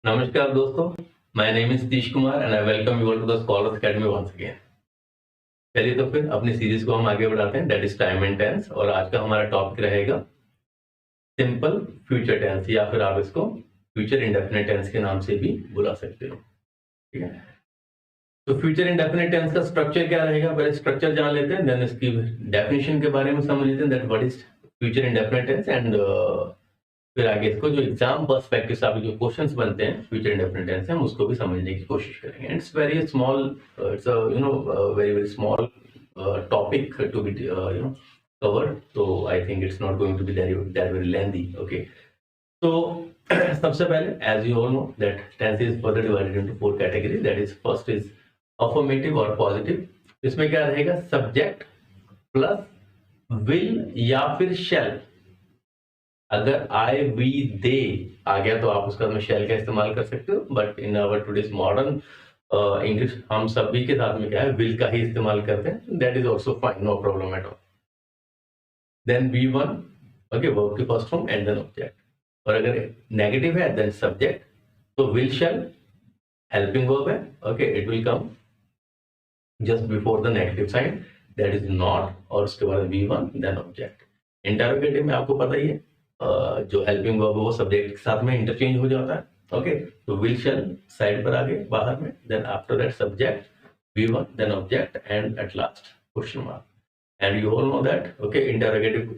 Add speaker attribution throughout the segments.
Speaker 1: नमस्कार दोस्तों, my name is Satish Kumar and I welcome you all to the scholars academy once again. चलिए तो फिर अपनी सीरीज को हम आगे बढ़ाते हैं, that is time and tense. और आज का हमारा टॉपिक रहेगा सिंपल फ्यूचर टेंस, या फिर आप इसको फ्यूचर इंडेफिनिट टेंस के नाम से भी बुला सकते हो। ठीक है, तो फ्यूचर इंडेफिनिट टेंस का स्ट्रक्चर क्या रहेगा, पहले स्ट्रक्चर जान लेते हैं, देन इसकी डेफिनेशन के बारे में समझ लेते हैं, that what is future indefinite tense, and फिर आगे इसको जो एग्जाम पर्सपेक्टिव से आपके जो क्वेश्चंस बनते हैं फ्यूचर इंडेफिनिट टेंस से, हम उसको भी समझने की कोशिश करेंगे। It's very small, it's very very small topic to be covered, तो I think it's not going to be that very lengthy. Okay, तो सबसे पहले as you all know that tense is further divided into 4 category, that is first is affirmative और positive. इसमें क्या रहेगा, subject plus will या फिर शैल। अगर आई वी दे आ गया तो आप उसका में शैल का इस्तेमाल कर सकते हो, but in our today's modern English हम सभी के साथ में क्या है, विल का ही इस्तेमाल करते हैं, that is also fine, no problem at all. Then V1, okay, verb की first form and then object. और अगर नेगेटिव है देन सब्जेक्ट, तो विल शैल हेल्पिंग वर्ब है, ओके, it will come just before the negative sign, that is not, और उसके बाद V1 देन ऑब्जेक्ट। इंटरोगेटिव में आपको पता ही है, जो हेल्पिंग वर्ब है वो सब्जेक्ट के साथ में इंटरचेंज हो जाता है। ओके, तो विल शैल साइड पर आगे बाहर में, then after that subject V1 then object and at last question mark. And you all know that, okay, interrogative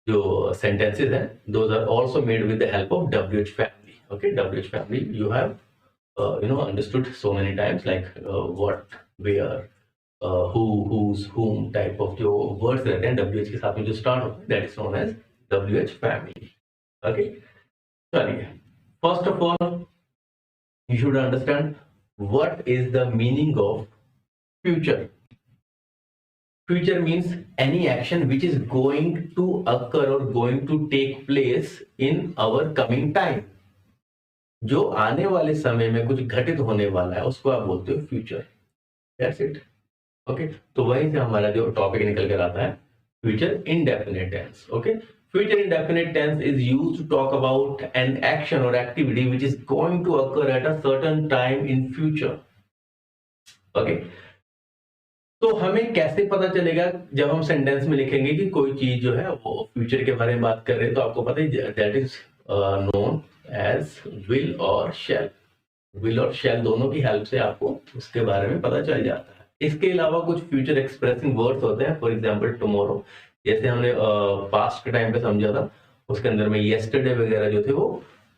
Speaker 1: जो सेंटेंसेस हैं those are also made with the help of WH family. Okay, WH family you have understood so many times, like what, where, who, whose, whom type of जो words रहते हैं WH के साथ में जो start होते हैं, that is known as WH family. Okay, चलिए, first of all you should understand what is the meaning of future. Future means any action which is going to occur or going to take place in our coming time. जो आने वाले समय में कुछ घटित होने वाला है उसको आप बोलते हो फ्यूचर। That's it. Okay, तो वहीं से हमारा जो टॉपिक निकल कर आता है future indefinite tense. Okay, future indefinite tense is used to talk about an action or activity which is going to occur at a certain time in future. Okay, तो हमें कैसे पता चलेगा जब हम सेंटेंस में लिखेंगे कि कोई चीज जो है वो फ्यूचर के बारे में बात कर रहे हैं, तो आपको पता है that is known as will और शैल। विल और शैल दोनों की हेल्प से आपको उसके बारे में पता चल जाता है। इसके अलावा कुछ फ्यूचर एक्सप्रेसिंग वर्ड्स होते हैं, फॉर एग्जांपल टुमारो, जैसे हमने पास्ट के टाइम पे समझा था, उसके अंदर में येस्टरडे वगैरह जो थे वो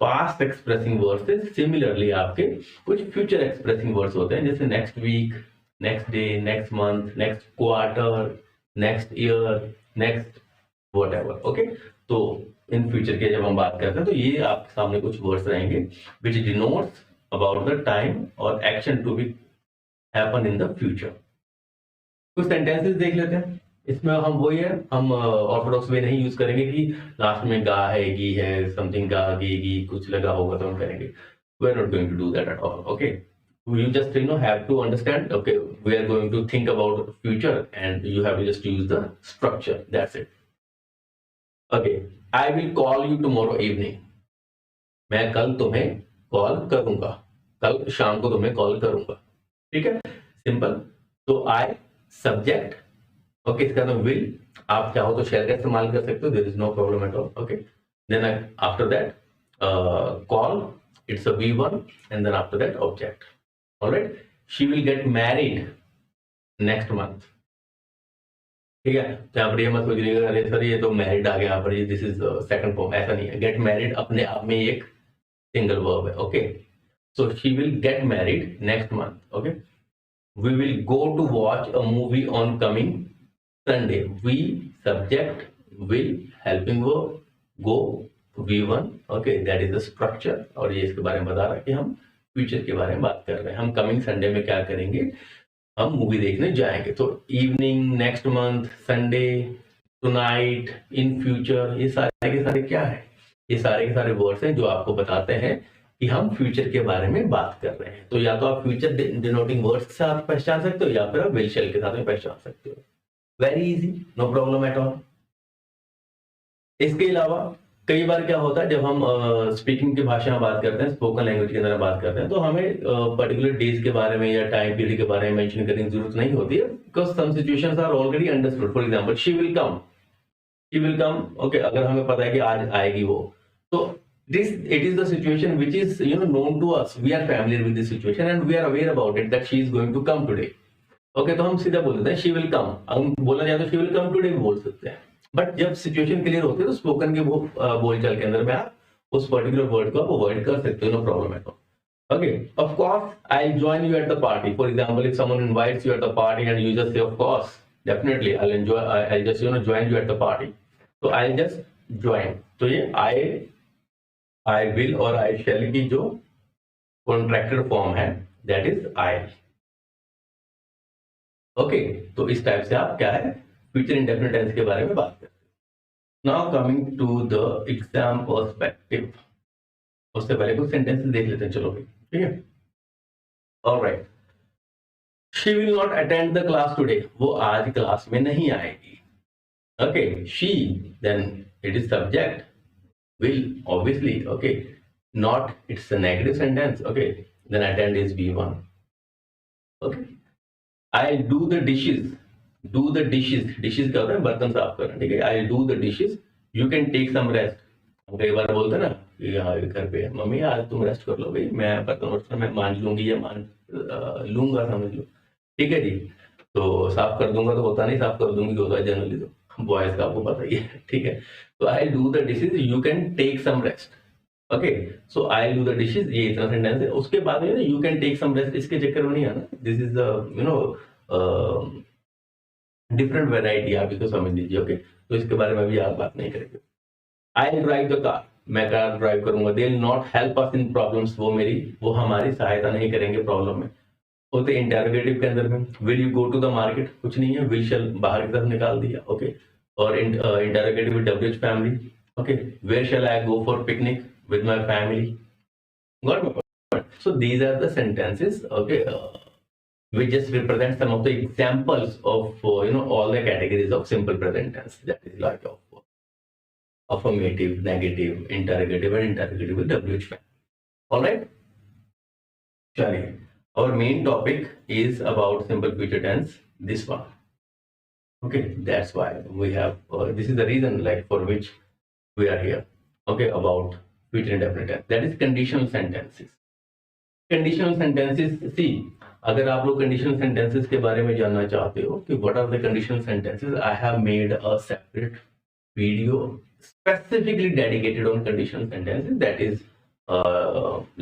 Speaker 1: पास्ट एक्सप्रेसिंग वर्ड्स थे। सिमिलरली आपके कुछ फ्यूचर एक्सप्रेसिंग वर्ड्स होते हैं, जैसे next week, next day, next month, next quarter, next year, next whatever. Okay, तो इन फ्यूचर के जब हम बात करते हैं तो ये आपके सामने कुछ वर्ड्स रहेंगे which denotes about the time और action to be happen in the future. कुछ सेंटेंसेस देख लेते हैं। इसमें हम वही है, हम ऑर्थोडॉक्स वे नहीं यूज करेंगे कि लास्ट में गा है, गी है, समथिंग गा गी कुछ लगा होगा तो हम करेंगे। We are not going to do that at all. Okay, you just have to understand, okay, we are going to think about future and you have to just use the structure, that's it. Okay, I will call you tomorrow evening. मैं कल तुम्हें call करूंगा, कल शाम को तुम्हें call करूंगा। ठीक है, सिंपल। तो I सब्जेक्ट, ओके, इसका नाम विल, आप चाहो तो शैल का इस्तेमाल कर सकते हो, there is no problem at all. Okay, then after that call, it's a V1 and then after that object. Alright, she will get married next month. ठीक है, तो यहाँ पर ये मत सोचिएगा अरे सर ये तो मैरिड आ गया यहाँ पर, ये दिस इज सेकंड फॉर्म, ऐसा नहीं है। गेट मैरिड अपने आप में एक सिंगल वर्ब है। Okay, so she will get married next month. Okay, we will go to watch a movie on coming Sunday. We subject, will helping verb, go V1। Okay, that is the structure, और ये इसके बारे में बता रहा है कि हम फ्यूचर के बारे में बात कर रहे हैं। हम कमिंग संडे में क्या करेंगे, हम मूवी देखने जाएंगे। तो evening, next month, Sunday, tonight, in future, ये सारे के सारे क्या है, ये सारे के सारे वर्ड्स हैं जो आपको बताते हैं कि हम फ्यूचर के बारे में बात कर रहे हैं। तो या तो आप फ्यूचर डिनोटिंग वर्ड्स के साथ पहचान सकते हो या फिर आप विल शैल के साथ में पहचान सकते हो। Very easy, no problem at all. इसके अलावा कई बार क्या होता है जब हम स्पीकिंग की भाषा में बात करते हैं, स्पोकन लैंग्वेज के अंदर बात करते हैं, तो हमें पर्टिकुलर डेज के बारे में या टाइम पीरियड के बारे में मेंशन करने की जरूरत नहीं होती है, because some situations are already understood. For example she will come, okay, अगर हमें पता है कि आज आएगी वो, तो it is the situation which is known to us. We are familiar with this situation and we are aware about it that she is going to come today. Okay, तो हम सीधा बोल देते हैं शी विल कम। हम बोलना चाहते हैं शी विल कम टुडे भी बोल सकते हैं, बट जब सिचुएशन क्लियर होती है तो स्पोकन के बोलचाल के अंदर में आप उस पर्टिकुलर वर्ड को आप अवॉइड कर सकते हो, no problem at all. Okay, of course I will join you at the party. For example, if someone invites you at the party and you just say of course, definitely I will enjoy, I just join you at the party. तो I just join, तो ये I will और आई शैल की जो contracted form है that is I. Okay, तो इस type से आप क्या है फ्यूचर इंडेफिनिट टेंस के बारे में बात करते हैं। Now coming to the exam perspective, उससे पहले कुछ सेंटेंसेस देख लेते हैं, चलो भाई, ठीक है। Alright, she will not attend the class today, वो आज क्लास में नहीं आएगी। Okay, she, then it is subject, will obviously, okay, not, it's a negative sentence, okay, then attend is B1. Okay, I'll do the dishes, dishes क्या होता है, बर्तन साफ करना, ठीक है। I'll do the dishes, you can take some rest। हम कई बार बोलते हैं ना कि हाँ घर पे मम्मी आज तुम रेस्ट कर लो भाई, मैं बर्तन मैं मान लूंगी या मान लूंगा, समझ लो, ठीक है जी। तो साफ कर दूंगा तो होता नहीं, साफ कर दूंगी होता है जनरली, तो बॉयज का आपको पता ही है, ठीक है। तो I do the dishes, you can take some rest. Okay, so I do the dishes, ये इतना सेंटेंस है। उसके बाद में you can take some rest, इसके चक्कर में नहीं आना, this is the different variety, आप इसको समझ लीजिए। ओके, तो इसके बारे में भी आप बात नहीं करेंगे। आई ड्राइव द कार, मैं कार ड्राइव करूंगा। They will not help us in problems, वो हमारी सहायता नहीं करेंगे प्रॉब्लम में। होते इंटरोगेटिव के अंदर में will you go to the market, कुछ नहीं है, विल शैल बाहर की तरफ निकाल दिया। ओके, और interrogative with WH family. Okay, where shall I go for picnic with my family. Got my point? So these are the sentences, okay, which just represent some of the examples of all the categories of simple present tense, that is like of affirmative, negative, interrogative and interrogative with WH family. All right, chaliye, our main topic is about simple future tense, this one. Okay, that's why we have this is the reason like for which we are here. Okay, about future indefinite tense, that is conditional sentences. Conditional sentences, see, अगर आप लोग conditional sentences के बारे में जानना चाहते हो कि what are the conditional sentences, I have made a separate video specifically dedicated on conditional sentences, that is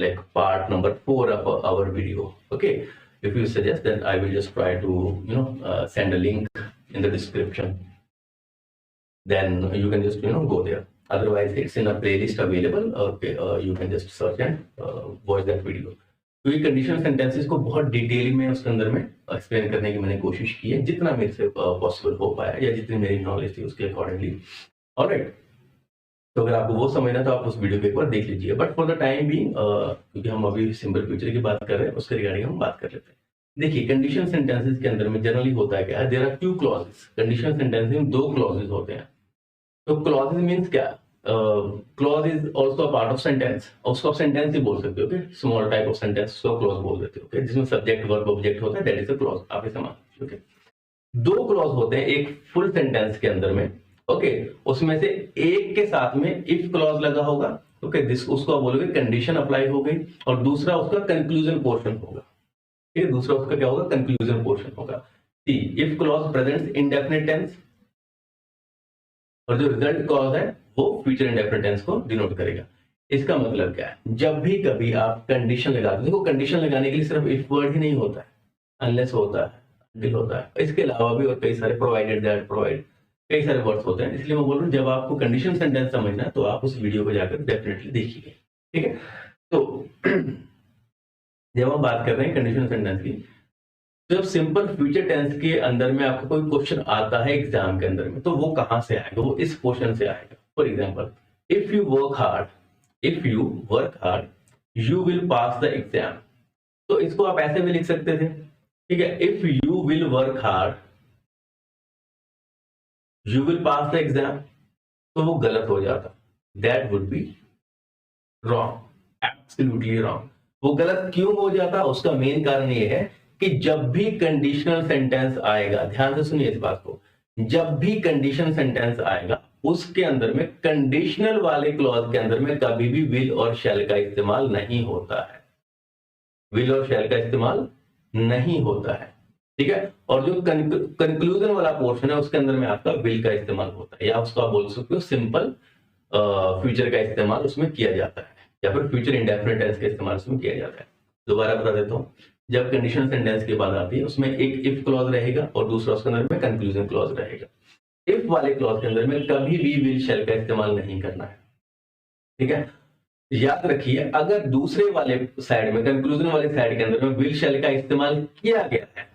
Speaker 1: like part number 4 of our video. Okay, if you suggest, then I will just try to send a link in the description, then you can just go there. Otherwise it's in a playlist available. Okay, you can just search and watch that video. तो ये conditional sentences को बहुत detail में उसके अंदर में explain करने की मैंने कोशिश की है, जितना मेरे से पॉसिबल हो पाया या जितनी मेरी नॉलेज थी उसके अकॉर्डिंगली। ऑलराइट, तो अगर आपको वो समझना तो आप उस वीडियो को एक बार देख लीजिए। But for the time being, क्योंकि हम अभी सिंपल फ्यूचर की बात कर रहे हैं, उसके रिगार्डिंग हम बात कर लेते हैं। देखिए, कंडीशनल सेंटेंसेस के अंदर में जनरली होता है क्या है, there are 2 clauses. Conditional sentences में 2 क्लॉजेस होते हैं। तो क्लॉजेस मींस क्या, clause is also a part of sentence, उसको आप सेंटेंस ही बोल सकते हो। Okay, small type of sentence को क्लॉज बोल देते हो। ओके, जिसमें सब्जेक्ट वर्ब ऑब्जेक्ट होता है, दैट इज अ क्लॉज, आप इसे मान। ओके, 2 क्लॉज होते हैं एक फुल सेंटेंस के अंदर में। ओके, उसमें से एक के साथ में इफ क्लॉज लगा होगा, ओके, उसको आप बोलोगे कंडीशन अप्लाई हो गई, और दूसरा उसका कंक्लूजन पोर्शन होगा। ठीक है, दूसरा उसका क्या होगा, कंक्लूजन पोर्शन होगा। See, if clause presents indefinite tense, और जो रिजल्ट क्लॉज है वो फ्यूचर इंडेफिनिट टेंस को डिनोट करेगा। इसका मतलब क्या है, जब भी कभी आप कंडीशन लगाते हो, देखो कंडीशन लगाने के लिए सिर्फ इफ वर्ड ही नहीं होता है, अनलेस होता है, until होता है, इसके अलावा भी और कई सारे प्रोवाइडेड, दैट, प्रोवाइड, कई सारे वर्ड्स होते हैं। इसलिए मैं बोल रहा हूँ जब आपको कंडीशन सेंटेंस समझना है तो आप उस वीडियो को जाकर डेफिनेटली देखिए। ठीक है, तो जब हम बात कर रहे हैं कंडीशनल सेंटेंस की, तो जब सिंपल फ्यूचर टेंस के अंदर में आपको कोई क्वेश्चन आता है एग्जाम के अंदर में, तो वो कहां से आएगा, वो इस क्वेश्चन से आएगा। For example, if you work hard you will pass the exam. तो इसको आप ऐसे भी लिख सकते थे, ठीक है, if you will work hard you will pass the exam, तो वो गलत हो जाता। That would be wrong, absolutely wrong. वो गलत क्यों हो जाता, उसका मेन कारण ये है कि जब भी कंडीशनल सेंटेंस आएगा, ध्यान से सुनिए इस बात को, जब भी कंडीशन सेंटेंस आएगा उसके अंदर में कंडीशनल वाले क्लॉज के अंदर में कभी भी विल और शैल का इस्तेमाल नहीं होता है, विल और शैल का इस्तेमाल नहीं होता है, ठीक है। और जो कंक्लूजन वाला पोर्शन है उसके अंदर में आपका विल का इस्तेमाल होता है, या उसको आप बोल सकते हो सिंपल फ्यूचर का इस्तेमाल उसमें किया जाता है, या फिर फ्यूचर इंडेफिनिट टेंस का इस्तेमाल उसमें किया जाता है। दोबारा बता देता हूँ, जब कंडीशनल सेंटेंस की बात आती है उसमें एक इफ क्लॉज रहेगा और दूसरा उसके अंदर में कंक्लूजन क्लॉज रहेगा। इफ वाले क्लॉज के अंदर में कभी भी विल शैल का इस्तेमाल नहीं करना है, ठीक है। याद रखिए, अगर दूसरे वाले साइड में, कंक्लूजन वाले साइड के अंदर में विल शैल का इस्तेमाल किया गया है,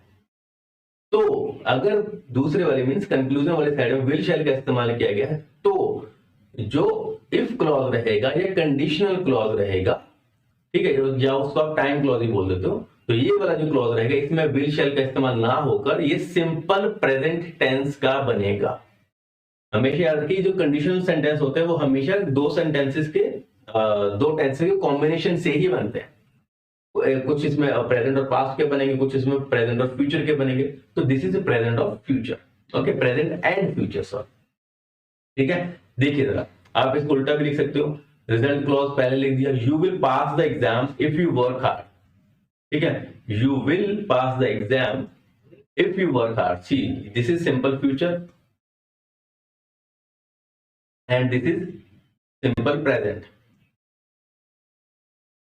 Speaker 1: तो अगर दूसरे वाले मींस कंक्लूजन वाले साइड में विल शैल का इस्तेमाल किया गया है, तो जो इफ क्लॉज रहेगा या कंडीशनल क्लॉज रहेगा, ठीक है, या उसको आप टाइम क्लॉज ही बोल देते हो, तो ये वाला जो क्लॉज रहेगा इसमें विल शैल का इस्तेमाल ना होकर ये सिंपल प्रेजेंट टेंस का बनेगा। हमेशा याद रखिए, जो कंडीशनल सेंटेंस होते हैं वो हमेशा दो सेंटेंसेस के दो टेंसेस के कॉम्बिनेशन से ही बनते हैं। कुछ इसमें प्रेजेंट और पास्ट के बनेंगे, कुछ इसमें प्रेजेंट और फ्यूचर के बनेंगे, तो this is present of future, okay, present and future, sorry, ठीक है। देखिए जरा, आप इसको उल्टा भी लिख सकते हो, रिजल्ट क्लॉज पहले लिख दिया, you will pass the exam if you work hard, ठीक है, you will pass the exam if you work hard, see this is simple future and this is simple present,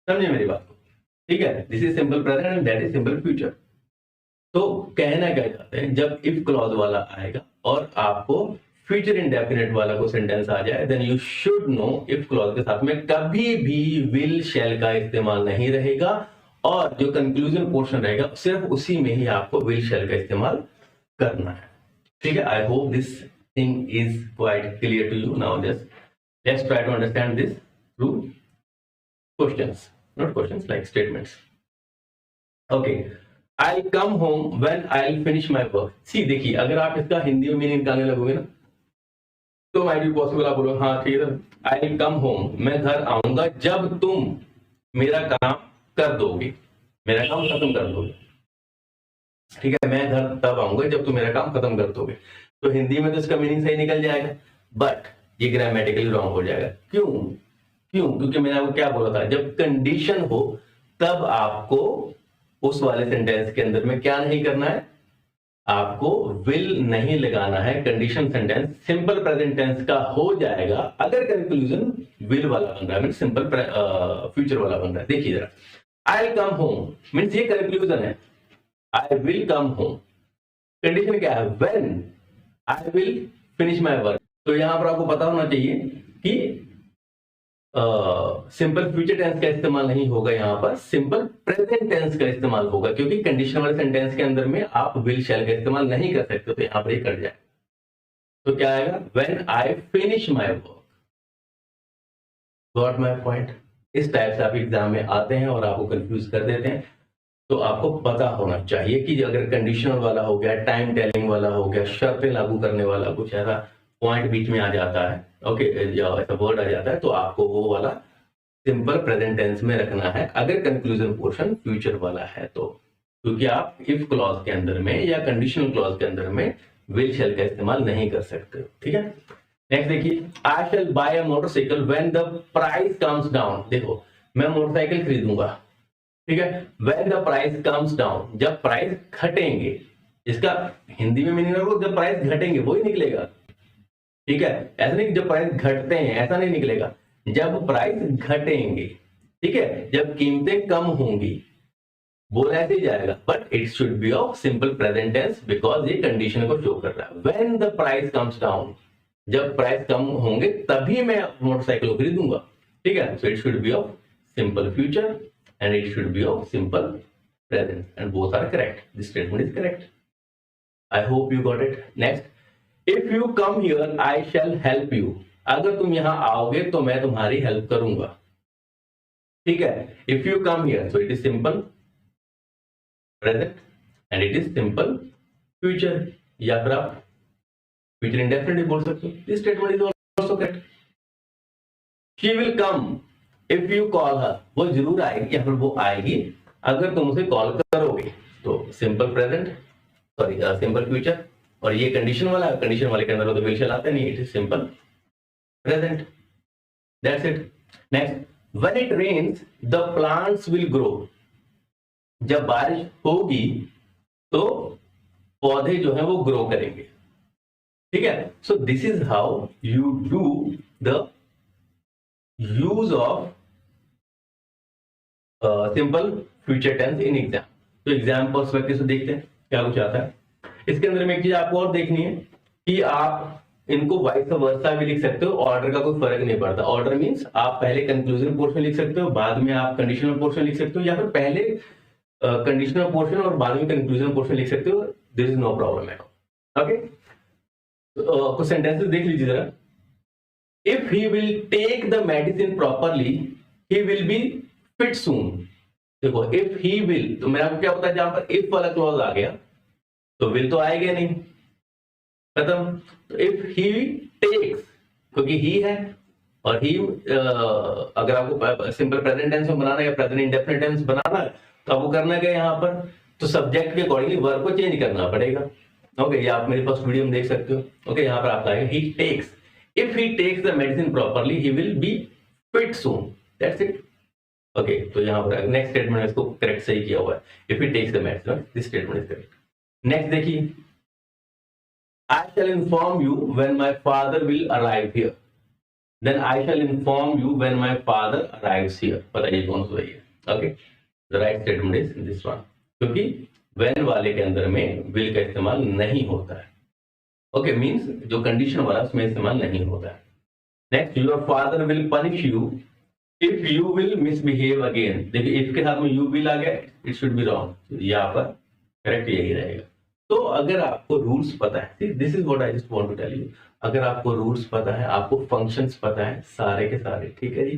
Speaker 1: समझे मेरी बात को, ठीक है, this is simple present and that is simple future. तो कहना क्या चाहते हैं, जब इफ क्लॉज वाला आएगा और आपको फ्यूचर इंडेफिनिट वाला को सेंटेंस आ जाए, then you should know if clause के साथ में कभी भी विल शैल का इस्तेमाल नहीं रहेगा, और जो कंक्लूजन पोर्शन रहेगा सिर्फ उसी में ही आपको विल शैल का इस्तेमाल करना है, ठीक है। I hope this thing is quite clear to you. Now just let's try to understand this through questions, not questions, like statements. Okay, I'll come home when I'll finish my work. See, देखिए, अगर आप इसका हिंदी में meaning निकालने लगोगे ना, तो might be possible आप बोलो हाँ ठीक है, I'll come home, मैं घर आऊंगा जब तुम मेरा काम कर दोगे, मेरा काम खत्म कर दोगे, ठीक है, मैं घर तब आऊंगा जब तुम मेरा काम खत्म कर दोगे। तो हिंदी में तो इसका मीनिंग सही निकल जाएगा, बट ये ग्रामेटिकली रॉन्ग हो जाएगा। क्यों? क्योंकि मैंने आपको क्या बोला था, जब कंडीशन हो तब आपको उस वाले सेंटेंस के अंदर में क्या नहीं करना है, आपको विल नहीं लगाना है। Condition sentence simple present tense का हो जाएगा अगर कंक्लूजन विल वाला बन रहा है, मींस सिंपल फ्यूचर वाला बन रहा है। देखिए जरा, I will come home means ये कंक्लूजन है, I will come home, condition क्या है, when I will finish my work. तो यहां पर आपको पता होना चाहिए कि सिंपल फ्यूचर टेंस का इस्तेमाल नहीं होगा, यहां पर सिंपल प्रेजेंट टेंस का इस्तेमाल होगा, क्योंकि कंडीशन वाले सेंटेंस के अंदर में आप विल शैल का इस्तेमाल नहीं कर सकते, तो यहां पर ये कट जाए। तो क्या आएगा, when I finish my work. Got my point? इस टाइप से आप एग्जाम में आते हैं और आपको कंफ्यूज कर देते हैं। तो आपको पता होना चाहिए कि अगर कंडीशनल वाला हो गया, टाइम टेलिंग वाला हो गया, शर्तें लागू करने वाला कुछ ऐसा पॉइंट बीच में आ जाता है, ओके, ऐसा वर्ड आ जाता है, तो आपको वो वाला सिंपल प्रेजेंट टेंस में रखना है अगर कंक्लूजन पोर्शन फ्यूचर वाला है तो, क्योंकि आप इफ क्लॉज के अंदर में या कंडीशनल क्लॉज के अंदर में विल शैल का इस्तेमाल नहीं कर सकते, ठीक है। नेक्स्ट देखिए, I shall buy a motorcycle when the price comes down. देखो, मैं मोटरसाइकिल खरीदूंगा, ठीक है, when the price comes down, जब प्राइस घटेंगे। इसका हिंदी में मीनिंग रखो, जब प्राइस घटेंगे वही निकलेगा, ठीक है, ऐसा नहीं कि जब प्राइस घटते हैं, ऐसा नहीं निकलेगा, जब प्राइस घटेंगे, ठीक है, जब कीमतें कम होंगी, बोला ऐसे ही जाएगा, but it should be of simple present tense because ये कंडीशन को शो कर रहा है। When the price comes down, जब प्राइस कम होंगे तभी मैं मोटरसाइकिल को खरीदूंगा, ठीक है। So it should be of simple future and it should be of simple present, and both are correct. This statement is correct. I hope you got it. Next, if you come here I shall help you. अगर तुम यहां आओगे तो मैं तुम्हारी help करूंगा, ठीक है। if you come here, so it is simple present and it is simple future, या फिर आप future indefinite बोल सकते हो। This statement is also correct. She will come if you call her, वो जरूर आएगी या फिर वो आएगी अगर तुम उसे कॉल करोगे। तो simple present, sorry simple future, और ये कंडीशन वाला, कंडीशन वाले के अंदर तो विल शैल आता नहीं, it is simple present, that's it. Next, when it rains the plants will grow, जब बारिश होगी तो पौधे जो है वो ग्रो करेंगे, ठीक है। So this is how you do the use of simple future tense in exam. तो एग्जाम पर्सपेक्टिव से देखते हैं क्या कुछ आता है। इसके अंदर में एक चीज आपको और देखनी है कि आप इनको वाइस वर्सा भी लिख सकते हो, ऑर्डर का कोई फर्क नहीं पड़ता। ऑर्डर मींस आप पहले कंक्लूजन पोर्शन लिख सकते हो, बाद में आप कंडीशनल पोर्शन लिख सकते हो, या फिर पहले कंडीशनल पोर्शन और बाद में कंक्लूजन पोर्शन लिख सकते हो। This is no problem at all. Okay, कुछ सेंटेंसेस देख लीजिए जरा। If he will take the medicine properly he will be fit soon. देखो इफ ही विल, तो मेरा क्या होता है, जहां पर इफ वाला क्लॉज आ गया तो विल तो आएगा नहीं, खत्म। तो इफ ही टेक्स, क्योंकि ही है और ही अगर आपको सिंपल प्रेजेंट टेंस में बनाना है या प्रेजेंट इंडेफिनिट टेंस बनाना है तो आपको करना क्या यहाँ पर, तो सब्जेक्ट के अकॉर्डिंगली वर्ब को चेंज करना पड़ेगा। ओके, ये आप मेरे पास वीडियो में देख सकते हो। ओके, यहाँ पर आपका आएगा he takes, if he takes the medicine properly he will be fit soon, that's it. Okay, तो यहाँ पर नेक्स्ट स्टेटमेंट इसको करेक्ट सही किया हुआ है, if he takes the medicine, this statement is correct. Next देखिए, I shall inform you when my father will arrive here. Then I shall inform you when my father arrives here. बताइए कौन सा है? Okay, the right statement is this one. क्योंकि when वाले के अंदर में will का इस्तेमाल नहीं होता है। Okay, means जो condition वाला उसमें इस्तेमाल नहीं होता है। Next, your father will punish you if you will misbehave again. देखिए if के साथ में you will आ गया, it should be wrong. यहाँ पर correct यही रहेगा। तो अगर आपको रूल्स पता है, this is what I just want to tell you, अगर आपको रूल्स पता है, आपको फंक्शंस पता है सारे के सारे, ठीक है जी,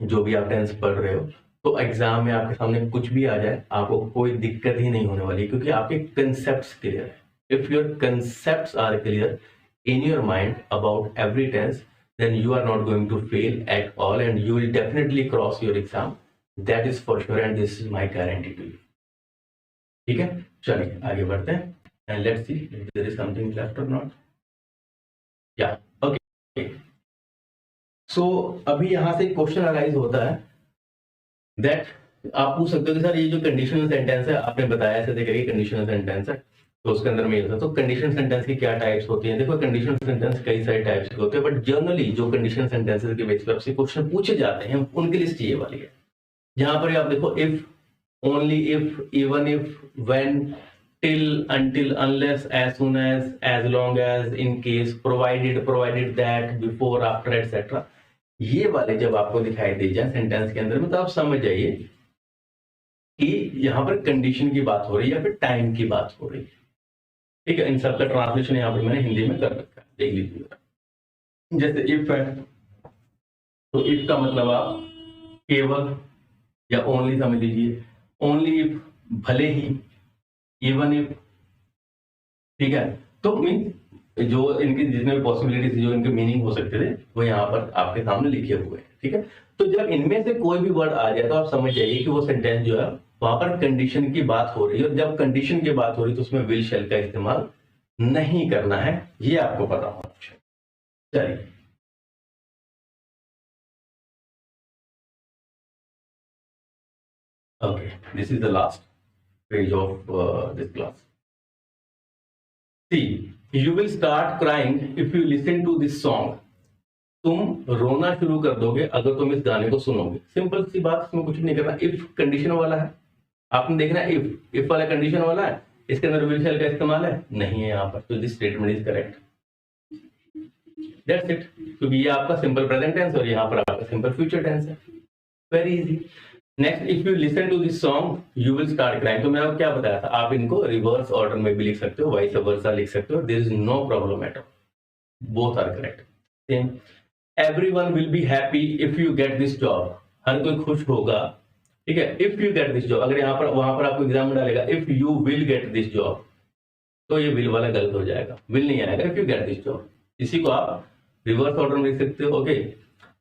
Speaker 1: जो भी आप टेंस पढ़ रहे हो, तो एग्जाम में आपके सामने कुछ भी आ जाए आपको कोई दिक्कत ही नहीं होने वाली, क्योंकि आपके कंसेप्ट्स क्लियर है। If your concepts are clear in your mind about every tense, then you are not going to fail at all and you will definitely cross your exam, that is for sure and this is my guarantee to you। ठीक है, चलिए आगे बढ़ते हैं and let's see if there is something left or not. या okay, so अभी यहां से क्वेश्चन अराइज होता है दैट आप पूछ सकते हो कि सर ये जो कंडीशनल सेंटेंस है आपने बताया ऐसे देखिए कंडीशनल सेंटेंस है, तो उसके अंदर में ये तो कंडीशनल सेंटेंस की क्या टाइप्स होती हैं। देखो कंडीशनल सेंटेंस कई सारे टाइप्स के होते हैं, बट जनरली जो कंडीशनल सेंटेंसेस के बेस पर आपसे क्वेश्चन पूछे जाते हैं उनकी लिस्ट ये वाली है। जहां पर आप देखो if, only if, even if, when, till, until, unless, as soon as long as, in case, provided, provided that, before, after, etc. ये वाले जब आपको दिखाई दे जाए सेंटेंस के अंदर में तो आप समझ जाइए कि यहाँ पर कंडीशन की बात हो रही है या फिर टाइम की बात हो रही है। ठीक है, इन सब का ट्रांसलेशन यहाँ पर मैंने हिंदी में कर रखा है, देख लीजिए। जैसे इफ है तो इफ का मतलब आप केवल या ओनली समझ लीजिए, ओनली इफ भले ही, इवन इफ, ठीक है। तो मीन जो इनकी जितने भी पॉसिबिलिटीज जो इनके मीनिंग हो सकते थे वो यहाँ पर आपके सामने लिखे हुए हैं, ठीक है। तो जब इनमें से कोई भी वर्ड आ जाए तो आप समझ जाइए कि वो सेंटेंस जो है वहां पर कंडीशन की बात हो रही है, और जब कंडीशन की बात हो रही है तो उसमें विल शैल का इस्तेमाल नहीं करना है, ये आपको पता होना चाहिए। चलिए okay, this is the last page of this class. See, you will start crying if you listen to this song. तुम रोना शुरू कर दोगे अगर तुम इस गाने को सुनोगे। सिंपल सी बात, इसमें कुछ नहीं करना। इफ कंडीशन वाला है, आपने देखना है इफ वाला कंडीशन वाला है, इसके अंदर विल शैल का इस्तेमाल है नहीं है यहाँ पर, तो this statement is correct, that's it. क्योंकि ये आपका सिंपल प्रेजेंट टेंस और यहाँ पर आपका सिंपल फ्यूचर टेंस है, very easy. Next, if you listen to this song you will start crying. तो मैंने आपको क्या बताया था, आप इनको रिवर्स ऑर्डर में भी लिख सकते हो, वाइस वर्सा लिख सकते हो, there is no problem at all, both are correct. Same, everyone will be happy if you get this job. हर कोई खुश होगा, ठीक है, if you get this job. अगर यहाँ पर वहां पर आपको एग्जाम में डालेगा if you will get this job, तो ये विल वाला गलत हो जाएगा, विल नहीं आएगा, if you get this job. इसी को आप रिवर्स ऑर्डर में लिख सकते हो, okay,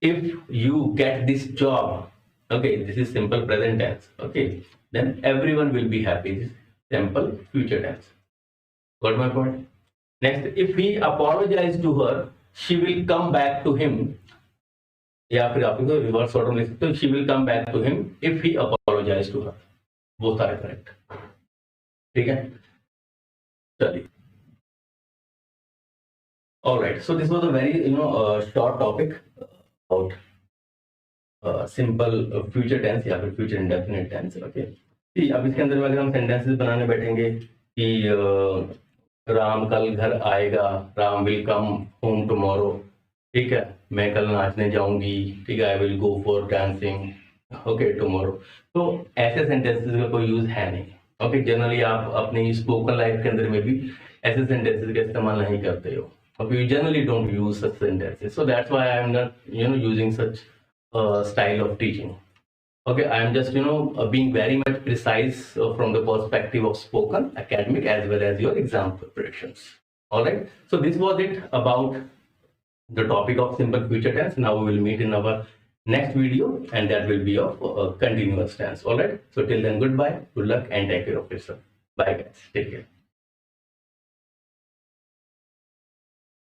Speaker 1: if you get this job, okay, this is simple present tense, okay, then everyone will be happy. This is simple future tense. Got my point? Next, if he apologized to her, she will come back to him. या फिर आप reverse order में लिख सकते हो, she will come back to him if he apologized to her. Both are correct. ठीक है, चलिए. All right, so this was a very short topic about simple future tense या फिर फ्यूचर इंडेफिनिट टेंस, ओके. अब इसके अंदर में अगर हम सेंटेंसेस बनाने बैठेंगे कि राम कल घर आएगा, Ram will come home tomorrow, ठीक है, मैं कल नाचने जाऊंगी, ठीक है, I will go for dancing, okay, tomorrow. तो ऐसे सेंटेंसेस का कोई यूज है नहीं, ओके. जनरली आप अपनी स्पोकन लाइफ के अंदर में भी ऐसे सेंटेंसेस का इस्तेमाल नहीं करते हो, okay. You generally don't use such sentences, so that's why I am not using such style of teaching. Okay, I am just being very much precise from the perspective of spoken, academic, as well as your exam preparations. All right, so this was it about the topic of simple future tense. Now we will meet in our next video, and that will be of continuous tense. All right, so till then, goodbye, good luck, and take care of yourself. Bye guys, take care.